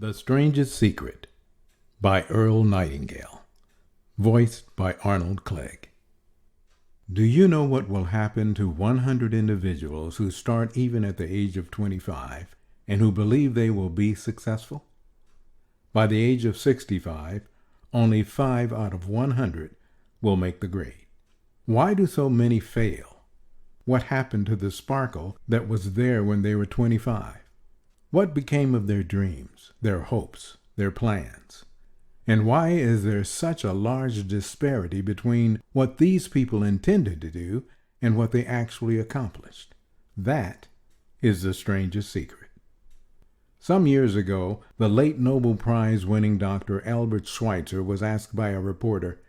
The Strangest Secret by Earl Nightingale. Voiced by Arnold Clegg. Do you know what will happen to 100 individuals who start even at the age of 25 and who believe they will be successful? By the age of 65, only 5 out of 100 will make the grade. Why do so many fail? What happened to the sparkle that was there when they were 25? What became of their dreams, their hopes, their plans? And why is there such a large disparity between what these people intended to do and what they actually accomplished? That is the strangest secret. Some years ago, the late Nobel Prize winning Dr. Albert Schweitzer was asked by a reporter,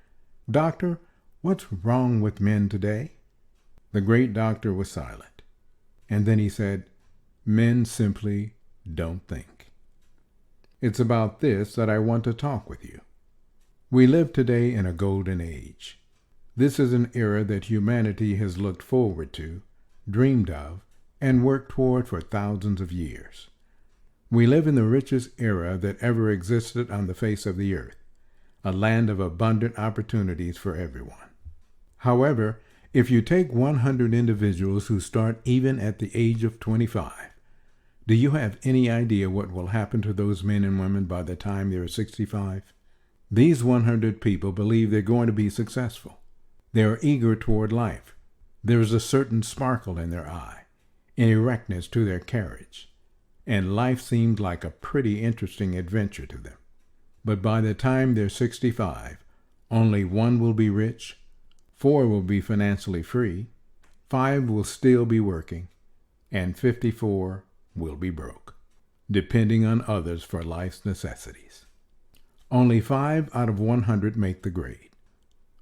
"Doctor, what's wrong with men today?" The great doctor was silent. And then he said, "Men simply don't think." It's about this that I want to talk with you. We live today in a golden age. This is an era that humanity has looked forward to, dreamed of, and worked toward for thousands of years. We live in the richest era that ever existed on the face of the earth, a land of abundant opportunities for everyone. However, if you take 100 individuals who start even at the age of 25, do you have any idea what will happen to those men and women by the time they are 65? These 100 people believe they're going to be successful. They are eager toward life. There is a certain sparkle in their eye, an erectness to their carriage, and life seems like a pretty interesting adventure to them. But by the time they're 65, only 1 will be rich, 4 will be financially free, 5 will still be working, and 54 will be broke, depending on others for life's necessities. Only 5 out of 100 make the grade.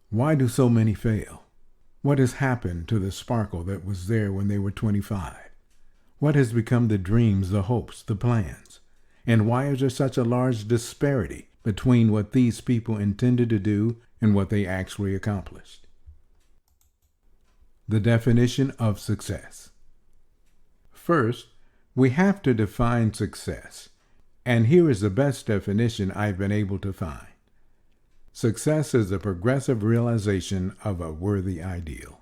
Why do so many fail? What has happened to the sparkle that was there when they were 25? What has become the dreams, the hopes, the plans? And why is there such a large disparity between what these people intended to do and what they actually accomplished? The definition of success. First, we have to define success, and here is the best definition I've been able to find. Success is the progressive realization of a worthy ideal.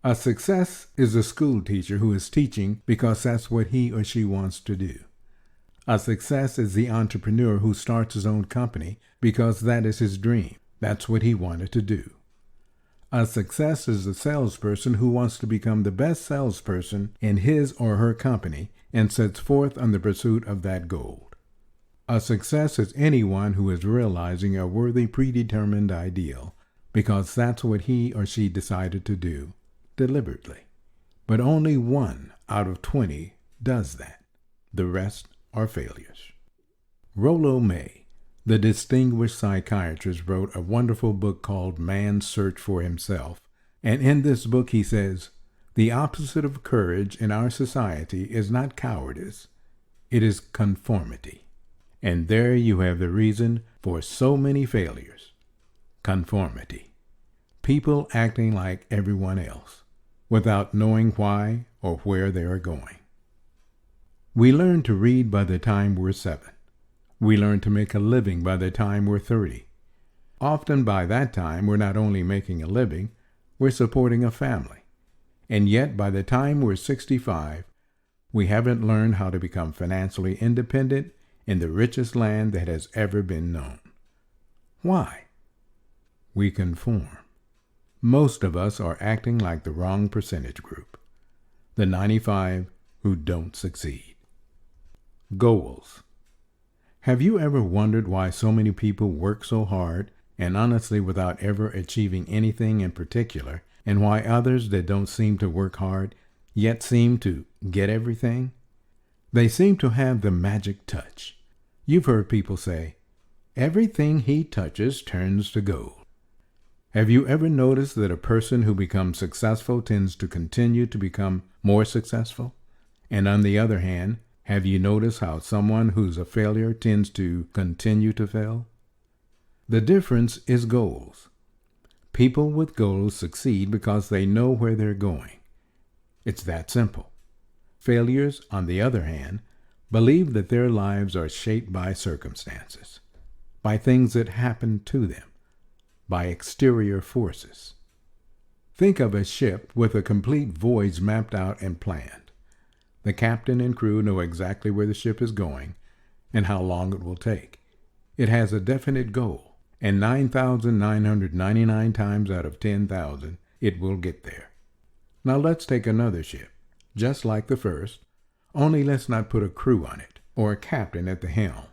A success is a school teacher who is teaching because that's what he or she wants to do. A success is the entrepreneur who starts his own company because that is his dream. That's what he wanted to do. A success is the salesperson who wants to become the best salesperson in his or her company and sets forth on the pursuit of that goal. A success is anyone who is realizing a worthy predetermined ideal because that's what he or she decided to do deliberately. But only 1 out of 20 does that. The rest are failures. Rollo May, the distinguished psychiatrist, wrote a wonderful book called Man's Search for Himself, and in this book he says, "The opposite of courage in our society is not cowardice, it is conformity." And there you have the reason for so many failures. Conformity. People acting like everyone else, without knowing why or where they are going. We learn to read by the time we're 7. We learn to make a living by the time we're 30. Often by that time, we're not only making a living, we're supporting a family. And yet, by the time we're 65, we haven't learned how to become financially independent in the richest land that has ever been known. Why? We conform. Most of us are acting like the wrong percentage group, the 95 who don't succeed. Goals. Have you ever wondered why so many people work so hard and honestly without ever achieving anything in particular, and why others that don't seem to work hard yet seem to get everything? They seem to have the magic touch. You've heard people say, "Everything he touches turns to gold." Have you ever noticed that a person who becomes successful tends to continue to become more successful? And on the other hand, have you noticed how someone who's a failure tends to continue to fail? The difference is goals. People with goals succeed because they know where they're going. It's that simple. Failures, on the other hand, believe that their lives are shaped by circumstances, by things that happen to them, by exterior forces. Think of a ship with a complete voyage mapped out and planned. The captain and crew know exactly where the ship is going and how long it will take. It has a definite goal, and 9,999 times out of 10,000, it will get there. Now let's take another ship, just like the first, only let's not put a crew on it or a captain at the helm.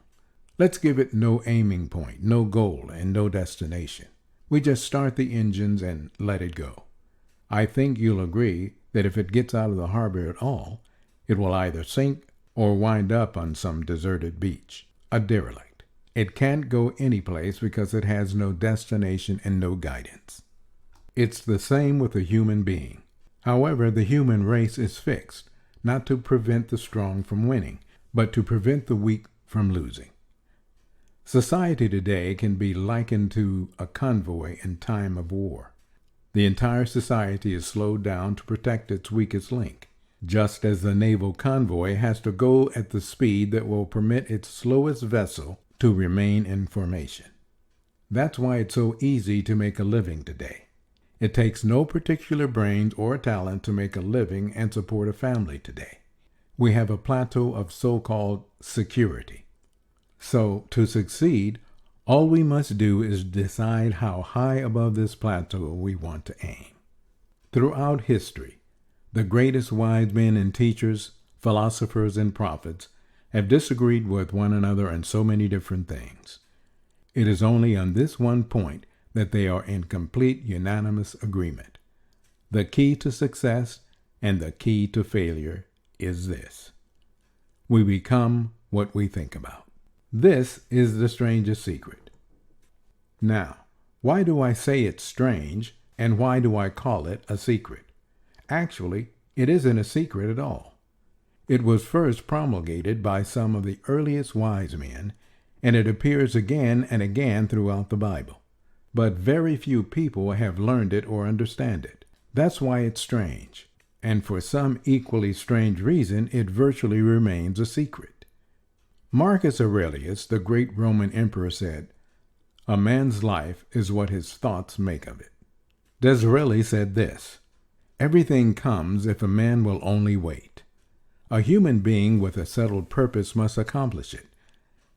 Let's give it no aiming point, no goal, and no destination. We just start the engines and let it go. I think you'll agree that if it gets out of the harbor at all, it will either sink or wind up on some deserted beach, a derelict. It can't go anyplace because it has no destination and no guidance. It's the same with a human being. However, the human race is fixed, not to prevent the strong from winning, but to prevent the weak from losing. Society today can be likened to a convoy in time of war. The entire society is slowed down to protect its weakest link, just as the naval convoy has to go at the speed that will permit its slowest vessel to remain in formation. That's why it's so easy to make a living today. It takes no particular brains or talent to make a living and support a family today. We have a plateau of so-called security. So, to succeed, all we must do is decide how high above this plateau we want to aim. Throughout history, the greatest wise men and teachers, philosophers and prophets have disagreed with one another on so many different things. It is only on this one point that they are in complete unanimous agreement. The key to success and the key to failure is this: we become what we think about. This is the strangest secret. Now, why do I say it's strange, and why do I call it a secret? Actually, it isn't a secret at all. It was first promulgated by some of the earliest wise men, and it appears again and again throughout the Bible. But very few people have learned it or understand it. That's why it's strange. And for some equally strange reason, it virtually remains a secret. Marcus Aurelius, the great Roman emperor, said, "A man's life is what his thoughts make of it." Disraeli said this, "Everything comes if a man will only wait. A human being with a settled purpose must accomplish it,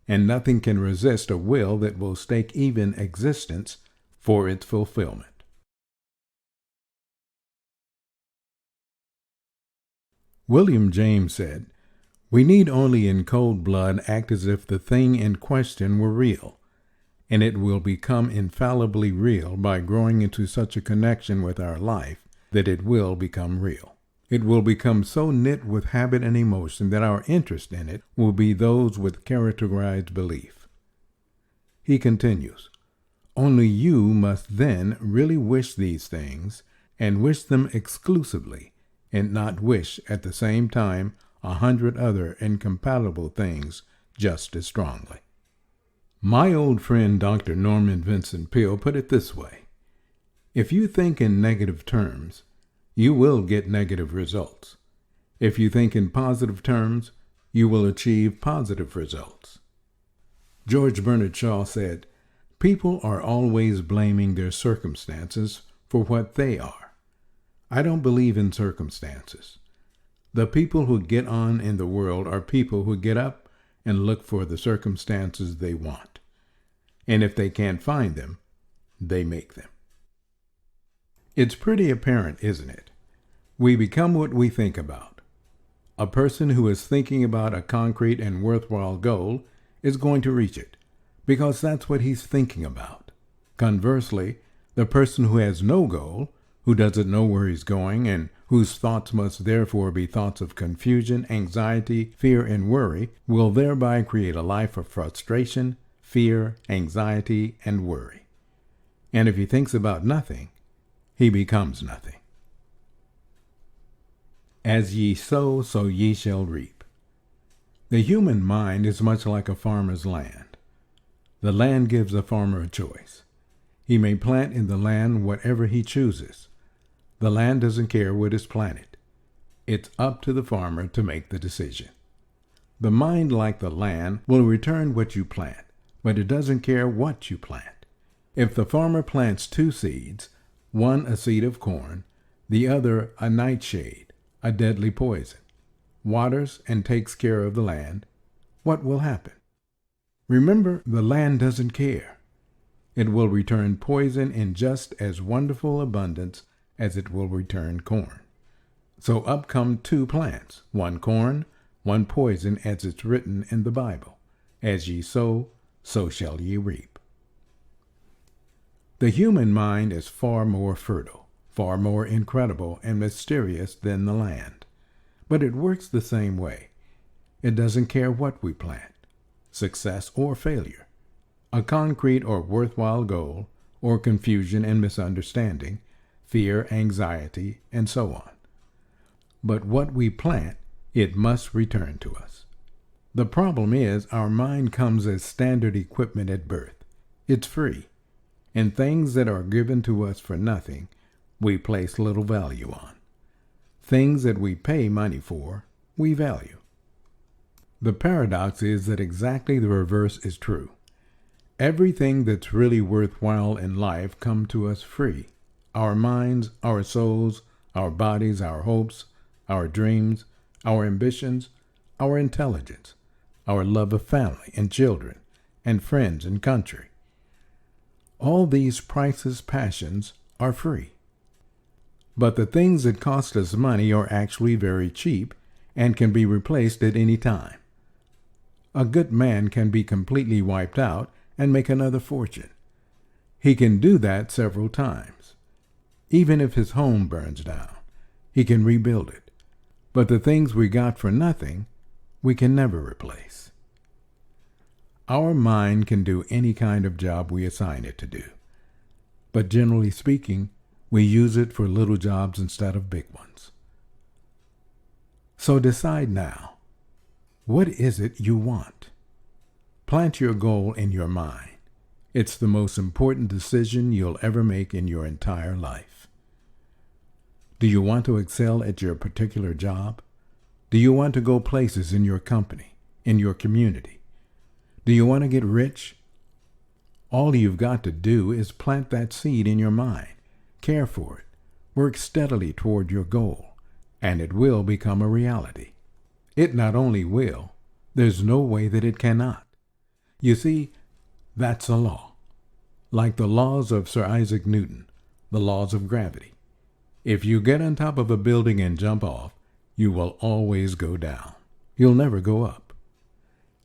and nothing can resist a will that will stake even existence for its fulfillment." William James said, "We need only in cold blood act as if the thing in question were real, and it will become infallibly real by growing into such a connection with our life that it will become real. It will become so knit with habit and emotion that our interest in it will be those with characterized belief." He continues, "Only you must then really wish these things, and wish them exclusively, and not wish at the same time 100 other incompatible things just as strongly." My old friend Dr. Norman Vincent Peale put it this way: if you think in negative terms, you will get negative results. If you think in positive terms, you will achieve positive results. George Bernard Shaw said, "People are always blaming their circumstances for what they are. I don't believe in circumstances. The people who get on in the world are people who get up and look for the circumstances they want. And if they can't find them, they make them." It's pretty apparent, isn't it? We become what we think about. A person who is thinking about a concrete and worthwhile goal is going to reach it, because that's what he's thinking about. Conversely, the person who has no goal, who doesn't know where he's going, and whose thoughts must therefore be thoughts of confusion, anxiety, fear, and worry, will thereby create a life of frustration, fear, anxiety, and worry. And if he thinks about nothing, he becomes nothing. As ye sow, so ye shall reap. The human mind is much like a farmer's land. The land gives a farmer a choice. He may plant in the land whatever he chooses. The land doesn't care what is planted. It's up to the farmer to make the decision. The mind, like the land, will return what you plant, but it doesn't care what you plant. If the farmer plants 2 seeds, one a seed of corn, the other a nightshade, a deadly poison, waters and takes care of the land, what will happen? Remember, the land doesn't care. It will return poison in just as wonderful abundance as it will return corn. So up come 2 plants, one corn, one poison, as it's written in the Bible. As ye sow, so shall ye reap. The human mind is far more fertile, far more incredible and mysterious than the land. But it works the same way. It doesn't care what we plant, success or failure, a concrete or worthwhile goal, or confusion and misunderstanding, fear, anxiety, and so on. But what we plant, it must return to us. The problem is our mind comes as standard equipment at birth. It's free. And things that are given to us for nothing, we place little value on. Things that we pay money for, we value. The paradox is that exactly the reverse is true. Everything that's really worthwhile in life comes to us free. Our minds, our souls, our bodies, our hopes, our dreams, our ambitions, our intelligence, our love of family and children and friends and country. All these priceless passions are free. But the things that cost us money are actually very cheap and can be replaced at any time. A good man can be completely wiped out and make another fortune. He can do that several times. Even if his home burns down, he can rebuild it. But the things we got for nothing, we can never replace. Our mind can do any kind of job we assign it to do. But generally speaking, we use it for little jobs instead of big ones. So decide now, what is it you want? Plant your goal in your mind. It's the most important decision you'll ever make in your entire life. Do you want to excel at your particular job? Do you want to go places in your company, in your community? Do you want to get rich? All you've got to do is plant that seed in your mind, care for it, work steadily toward your goal, and it will become a reality. It not only will, there's no way that it cannot. You see, that's a law. Like the laws of Sir Isaac Newton, the laws of gravity. If you get on top of a building and jump off, you will always go down. You'll never go up.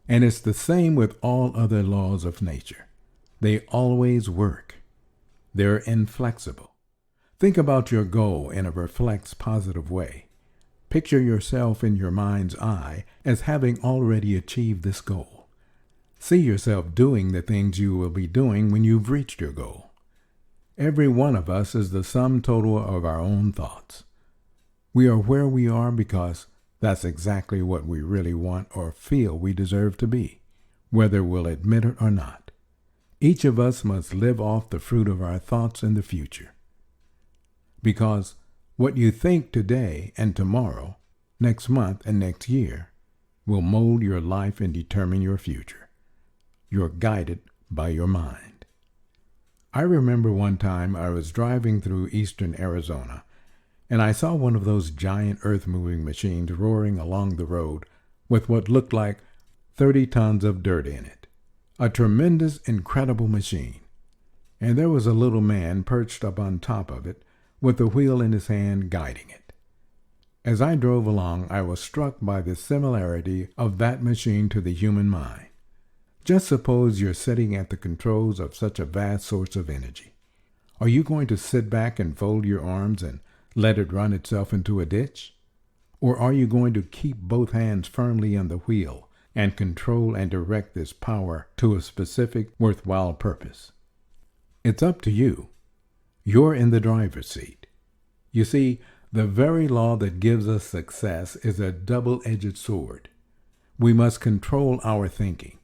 And it's the same with all other laws of nature. They always work. They're inflexible. Think about your goal in a reflex positive way. Picture yourself in your mind's eye as having already achieved this goal. See yourself doing the things you will be doing when you've reached your goal. Every one of us is the sum total of our own thoughts. We are where we are because that's exactly what we really want or feel we deserve to be, whether we'll admit it or not. Each of us must live off the fruit of our thoughts in the future. Because what you think today and tomorrow, next month and next year, will mold your life and determine your future. You're guided by your mind. I remember one time I was driving through eastern Arizona, and I saw one of those giant earth-moving machines roaring along the road with what looked like 30 tons of dirt in it. A tremendous, incredible machine. And there was a little man perched up on top of it with a wheel in his hand guiding it. As I drove along, I was struck by the similarity of that machine to the human mind. Just suppose you're sitting at the controls of such a vast source of energy. Are you going to sit back and fold your arms and let it run itself into a ditch? Or are you going to keep both hands firmly on the wheel and control and direct this power to a specific, worthwhile purpose? It's up to you. You're in the driver's seat. You see, the very law that gives us success is a double-edged sword. We must control our thinking.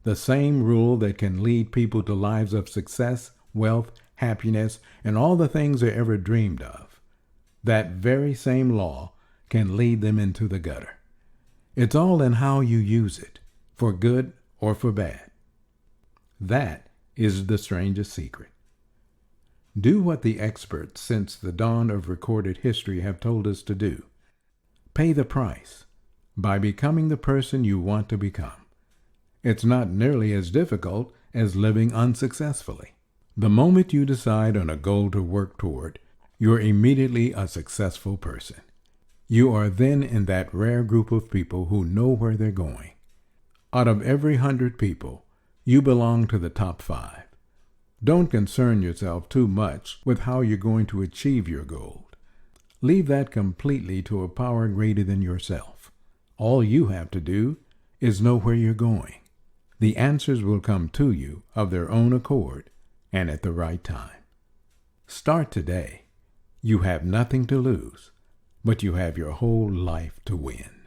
The same rule that can lead people to lives of success, wealth, happiness, and all the things they ever dreamed of. That very same law can lead them into the gutter. It's all in how you use it, for good or for bad. That is the strangest secret. Do what the experts since the dawn of recorded history have told us to do. Pay the price by becoming the person you want to become. It's not nearly as difficult as living unsuccessfully. The moment you decide on a goal to work toward, you're immediately a successful person. You are then in that rare group of people who know where they're going. Out of every 100 people, you belong to the top 5. Don't concern yourself too much with how you're going to achieve your goal. Leave that completely to a power greater than yourself. All you have to do is know where you're going. The answers will come to you of their own accord and at the right time. Start today. You have nothing to lose, but you have your whole life to win.